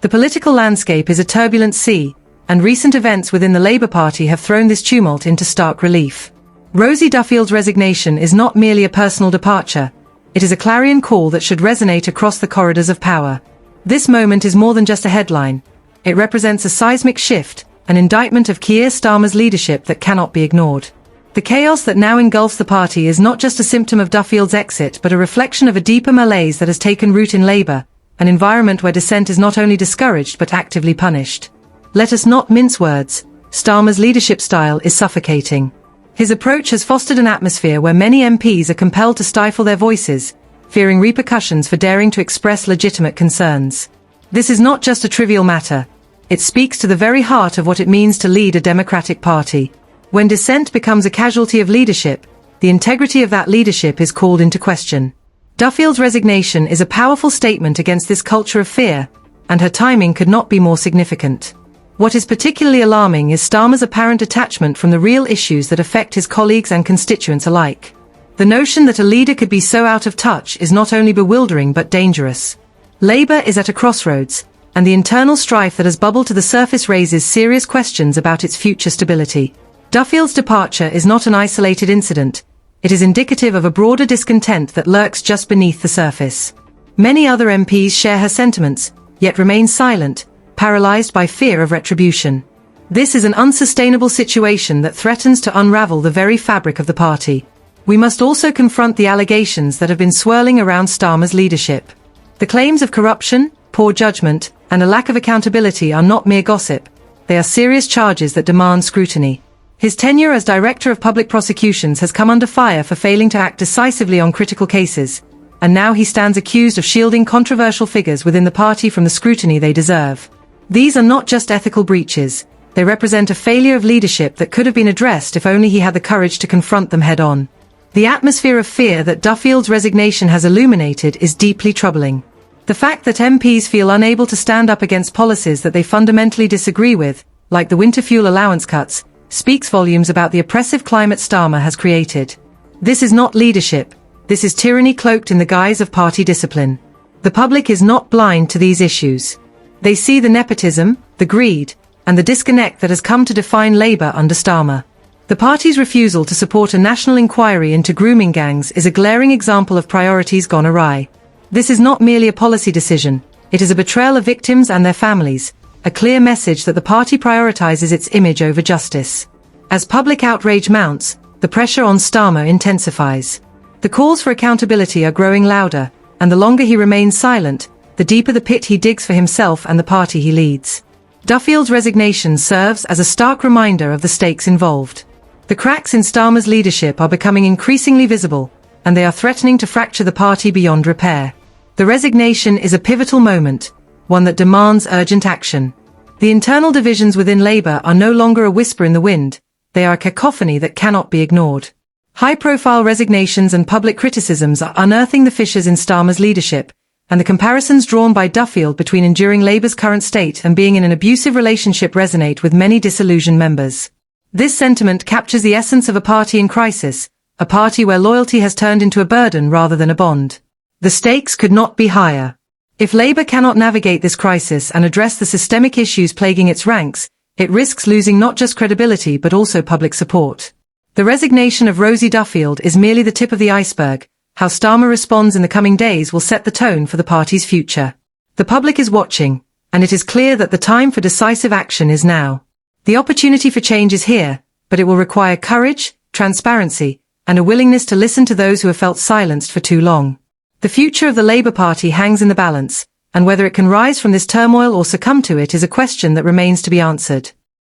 The political landscape is a turbulent sea, and recent events within the Labour Party have thrown this tumult into stark relief. Rosie Duffield's resignation is not merely a personal departure, it is a clarion call that should resonate across the corridors of power. This moment is more than just a headline. It represents a seismic shift, an indictment of Keir Starmer's leadership that cannot be ignored. The chaos that now engulfs the party is not just a symptom of Duffield's exit but a reflection of a deeper malaise that has taken root in Labour, an environment where dissent is not only discouraged but actively punished. Let us not mince words. Starmer's leadership style is suffocating. His approach has fostered an atmosphere where many MPs are compelled to stifle their voices, fearing repercussions for daring to express legitimate concerns. This is not just a trivial matter. It speaks to the very heart of what it means to lead a democratic party. When dissent becomes a casualty of leadership, the integrity of that leadership is called into question. Duffield's resignation is a powerful statement against this culture of fear, and her timing could not be more significant. What is particularly alarming is Starmer's apparent detachment from the real issues that affect his colleagues and constituents alike. The notion that a leader could be so out of touch is not only bewildering but dangerous. Labour is at a crossroads, and the internal strife that has bubbled to the surface raises serious questions about its future stability. Duffield's departure is not an isolated incident. It is indicative of a broader discontent that lurks just beneath the surface. Many other MPs share her sentiments, yet remain silent, paralyzed by fear of retribution. This is an unsustainable situation that threatens to unravel the very fabric of the party. We must also confront the allegations that have been swirling around Starmer's leadership. The claims of corruption, poor judgment, and a lack of accountability are not mere gossip. They are serious charges that demand scrutiny. His tenure as Director of Public Prosecutions has come under fire for failing to act decisively on critical cases, and now he stands accused of shielding controversial figures within the party from the scrutiny they deserve. These are not just ethical breaches, they represent a failure of leadership that could have been addressed if only he had the courage to confront them head-on. The atmosphere of fear that Duffield's resignation has illuminated is deeply troubling. The fact that MPs feel unable to stand up against policies that they fundamentally disagree with, like the winter fuel allowance cuts, speaks volumes about the oppressive climate Starmer has created. This is not leadership, this is tyranny cloaked in the guise of party discipline. The public is not blind to these issues. They see the nepotism, the greed, and the disconnect that has come to define Labour under Starmer. The party's refusal to support a national inquiry into grooming gangs is a glaring example of priorities gone awry. This is not merely a policy decision, it is a betrayal of victims and their families, a clear message that the party prioritizes its image over justice. As public outrage mounts, the pressure on Starmer intensifies. The calls for accountability are growing louder, and the longer he remains silent, the deeper the pit he digs for himself and the party he leads. Duffield's resignation serves as a stark reminder of the stakes involved. The cracks in Starmer's leadership are becoming increasingly visible, and they are threatening to fracture the party beyond repair. The resignation is a pivotal moment, one that demands urgent action. The internal divisions within Labour are no longer a whisper in the wind, they are a cacophony that cannot be ignored. High-profile resignations and public criticisms are unearthing the fissures in Starmer's leadership, and the comparisons drawn by Duffield between enduring Labour's current state and being in an abusive relationship resonate with many disillusioned members. This sentiment captures the essence of a party in crisis, a party where loyalty has turned into a burden rather than a bond. The stakes could not be higher. If Labour cannot navigate this crisis and address the systemic issues plaguing its ranks, it risks losing not just credibility but also public support. The resignation of Rosie Duffield is merely the tip of the iceberg. How Starmer responds in the coming days will set the tone for the party's future. The public is watching, and it is clear that the time for decisive action is now. The opportunity for change is here, but it will require courage, transparency, and a willingness to listen to those who have felt silenced for too long. The future of the Labour Party hangs in the balance, and whether it can rise from this turmoil or succumb to it is a question that remains to be answered.